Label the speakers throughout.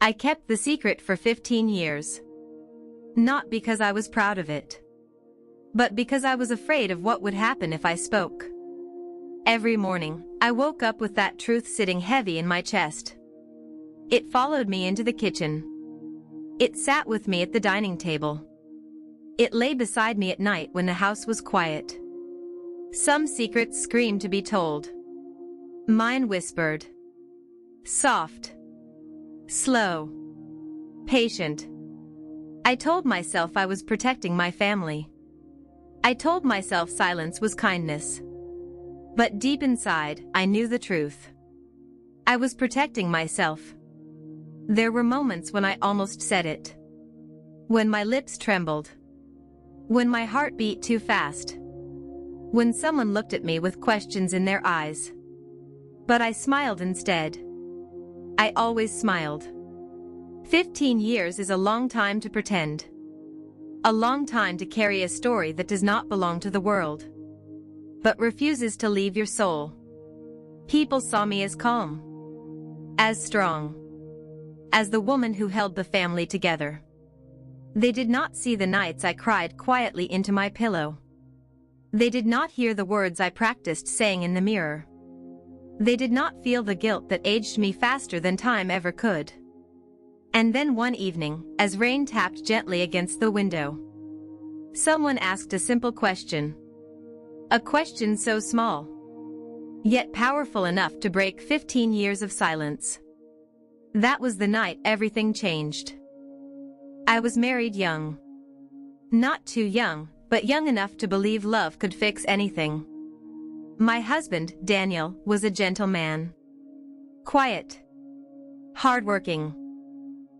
Speaker 1: I kept the secret for 15 years. Not because I was proud of it, but because I was afraid of what would happen if I spoke. Every morning, I woke up with that truth sitting heavy in my chest. It followed me into the kitchen. It sat with me at the dining table. It lay beside me at night when the house was quiet. Some secrets screamed to be told. Mine whispered. Soft. Slow. Patient. I told myself I was protecting my family. I told myself silence was kindness. But deep inside, I knew the truth. I was protecting myself. There were moments when I almost said it. When my lips trembled. When my heart beat too fast. When someone looked at me with questions in their eyes. But I smiled instead. I always smiled. 15 years is a long time to pretend. A long time to carry a story that does not belong to the world, but refuses to leave your soul. People saw me as calm, as strong, as the woman who held the family together. They did not see the nights I cried quietly into my pillow. They did not hear the words I practiced saying in the mirror. They did not feel the guilt that aged me faster than time ever could. And then one evening, as rain tapped gently against the window, someone asked a simple question. A question so small, yet powerful enough to break 15 years of silence. That was the night everything changed. I was married young. Not too young, but young enough to believe love could fix anything. My husband, Daniel, was a gentle man. Quiet. Hardworking.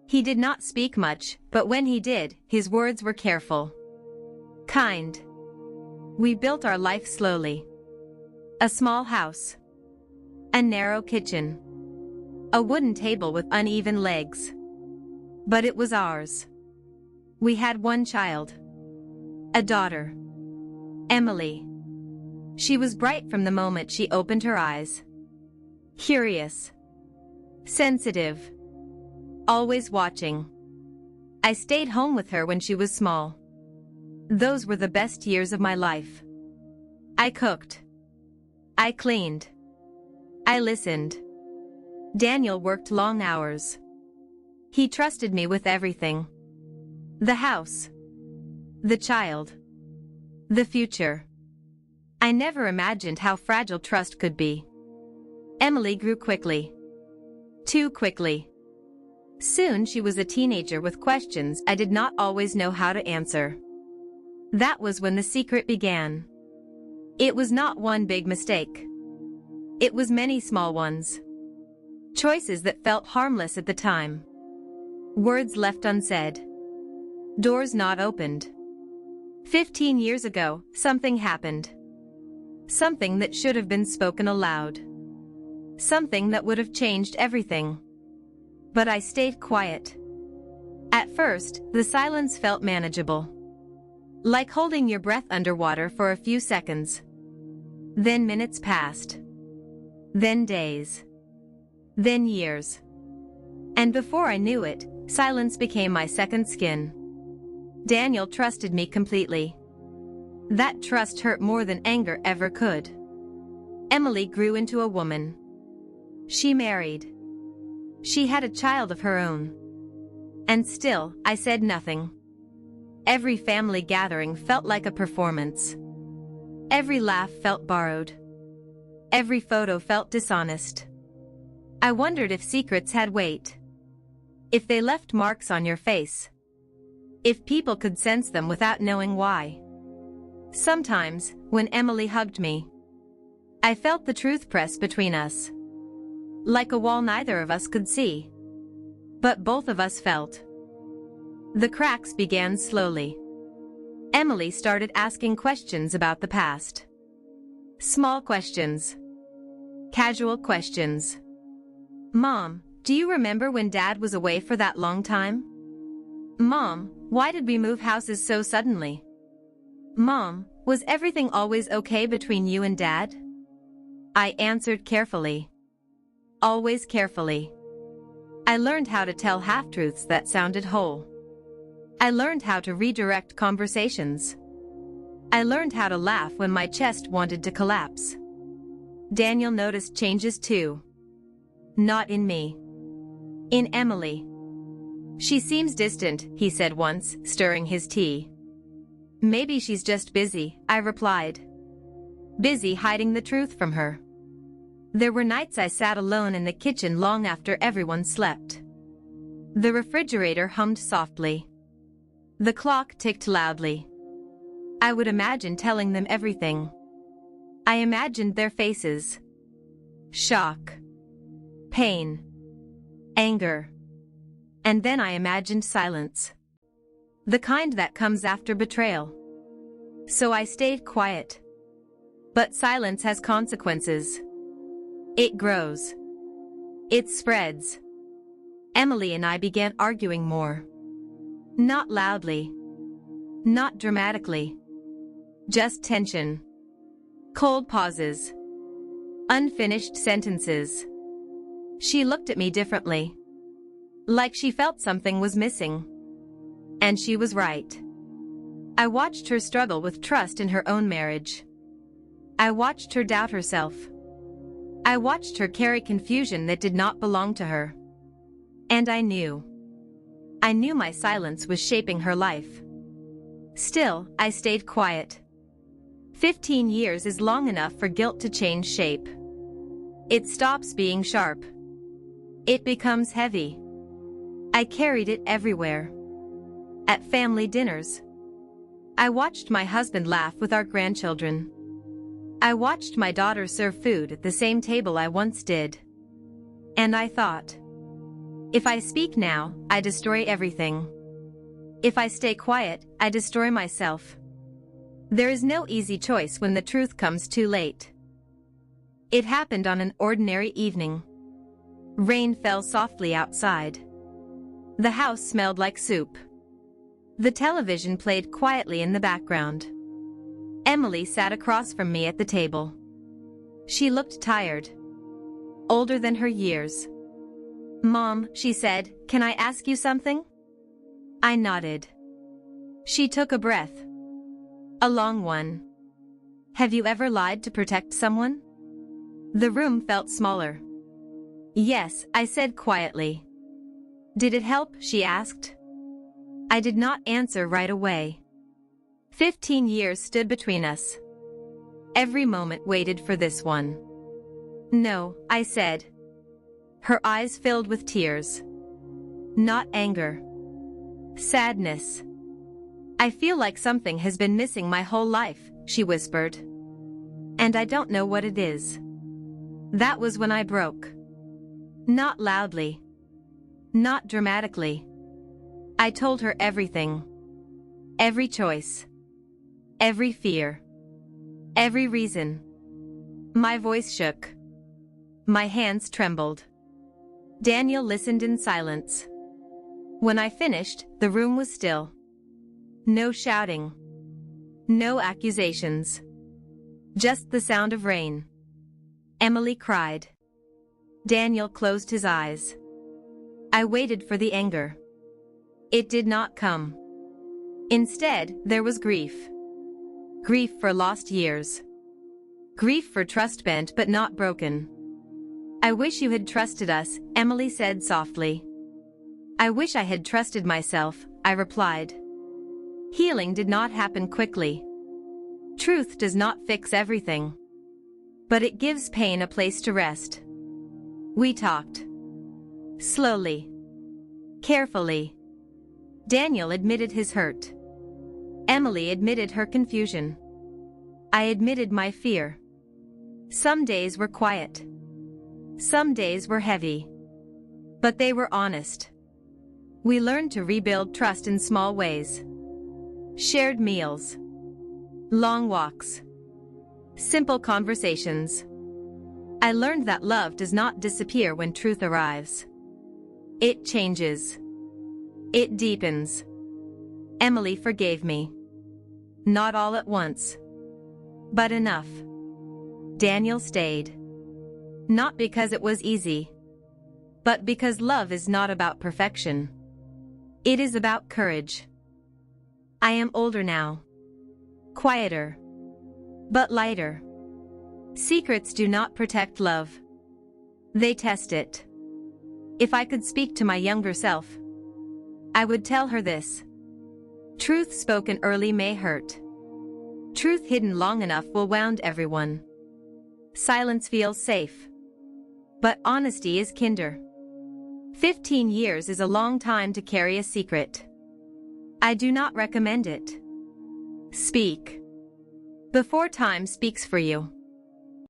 Speaker 1: He did not speak much, but when he did, his words were careful. Kind. We built our life slowly. A small house. A narrow kitchen. A wooden table with uneven legs. But it was ours. We had one child. A daughter. Emily. She was bright from the moment she opened her eyes. Curious. Sensitive. Always watching. I stayed home with her when she was small. Those were the best years of my life. I cooked. I cleaned. I listened. Daniel worked long hours. He trusted me with everything. The house. The child. The future. I never imagined how fragile trust could be. Emily grew quickly. Too quickly. Soon she was a teenager with questions I did not always know how to answer. That was when the secret began. It was not one big mistake. It was many small ones. Choices that felt harmless at the time. Words left unsaid. Doors not opened. 15 years ago, something happened. Something that should have been spoken aloud. Something that would have changed everything. But I stayed quiet. At first, the silence felt manageable. Like holding your breath underwater for a few seconds. Then minutes passed. Then days. Then years. And before I knew it, silence became my second skin. Daniel trusted me completely. That trust hurt more than anger ever could. Emily grew into a woman. She married. She had a child of her own. And still, I said nothing. Every family gathering felt like a performance. Every laugh felt borrowed. Every photo felt dishonest. I wondered if secrets had weight. If they left marks on your face. If people could sense them without knowing why. Sometimes, when Emily hugged me, I felt the truth press between us. Like a wall neither of us could see. But both of us felt. The cracks began slowly. Emily started asking questions about the past. Small questions. Casual questions. Mom, do you remember when Dad was away for that long time? Mom, why did we move houses so suddenly? Mom, was everything always okay between you and Dad? I answered carefully. Always carefully. I learned how to tell half-truths that sounded whole. I learned how to redirect conversations. I learned how to laugh when my chest wanted to collapse. Daniel noticed changes too. Not in me. In Emily. She seems distant, he said once, stirring his tea. Maybe she's just busy, I replied. Busy hiding the truth from her. There were nights I sat alone in the kitchen long after everyone slept. The refrigerator hummed softly. The clock ticked loudly. I would imagine telling them everything. I imagined their faces. Shock. Pain. Anger. And then I imagined silence. The kind that comes after betrayal. So I stayed quiet. But silence has consequences. It grows. It spreads. Emily and I began arguing more. Not loudly. Not dramatically. Just tension. Cold pauses. Unfinished sentences. She looked at me differently. Like she felt something was missing. And she was right. I watched her struggle with trust in her own marriage. I watched her doubt herself. I watched her carry confusion that did not belong to her. And I knew my silence was shaping her life. Still, I stayed quiet. 15 years is long enough for guilt to change shape. It stops being sharp. It becomes heavy. I carried it everywhere. At family dinners. I watched my husband laugh with our grandchildren. I watched my daughter serve food at the same table I once did. And I thought, if I speak now, I destroy everything. If I stay quiet, I destroy myself. There is no easy choice when the truth comes too late. It happened on an ordinary evening. Rain fell softly outside. The house smelled like soup. The television played quietly in the background. Emily sat across from me at the table. She looked tired. Older than her years. Mom, she said, can I ask you something? I nodded. She took a breath. A long one. Have you ever lied to protect someone? The room felt smaller. Yes, I said quietly. Did it help? She asked. I did not answer right away. 15 years stood between us. Every moment waited for this one. No, I said. Her eyes filled with tears. Not anger. Sadness. I feel like something has been missing my whole life, she whispered. And I don't know what it is. That was when I broke. Not loudly. Not dramatically. I told her everything. Every choice. Every fear. Every reason. My voice shook. My hands trembled. Daniel listened in silence. When I finished, the room was still. No shouting. No accusations. Just the sound of rain. Emily cried. Daniel closed his eyes. I waited for the anger. It did not come. Instead, there was grief. Grief for lost years. Grief for trust bent but not broken. I wish you had trusted us, Emily said softly. I wish I had trusted myself, I replied. Healing did not happen quickly. Truth does not fix everything. But it gives pain a place to rest. We talked. Slowly. Carefully. Daniel admitted his hurt. Emily admitted her confusion. I admitted my fear. Some days were quiet. Some days were heavy. But they were honest. We learned to rebuild trust in small ways. Shared meals. Long walks. Simple conversations. I learned that love does not disappear when truth arrives. It changes. It deepens. Emily forgave me. Not all at once. But enough. Daniel stayed. Not because it was easy. but because love is not about perfection. It is about courage. I am older now. Quieter. But lighter. Secrets do not protect love. They test it. If I could speak to my younger self, I would tell her this. Truth spoken early may hurt. Truth hidden long enough will wound everyone. Silence feels safe. But honesty is kinder. 15 years is a long time to carry a secret. I do not recommend it. Speak before time speaks for you.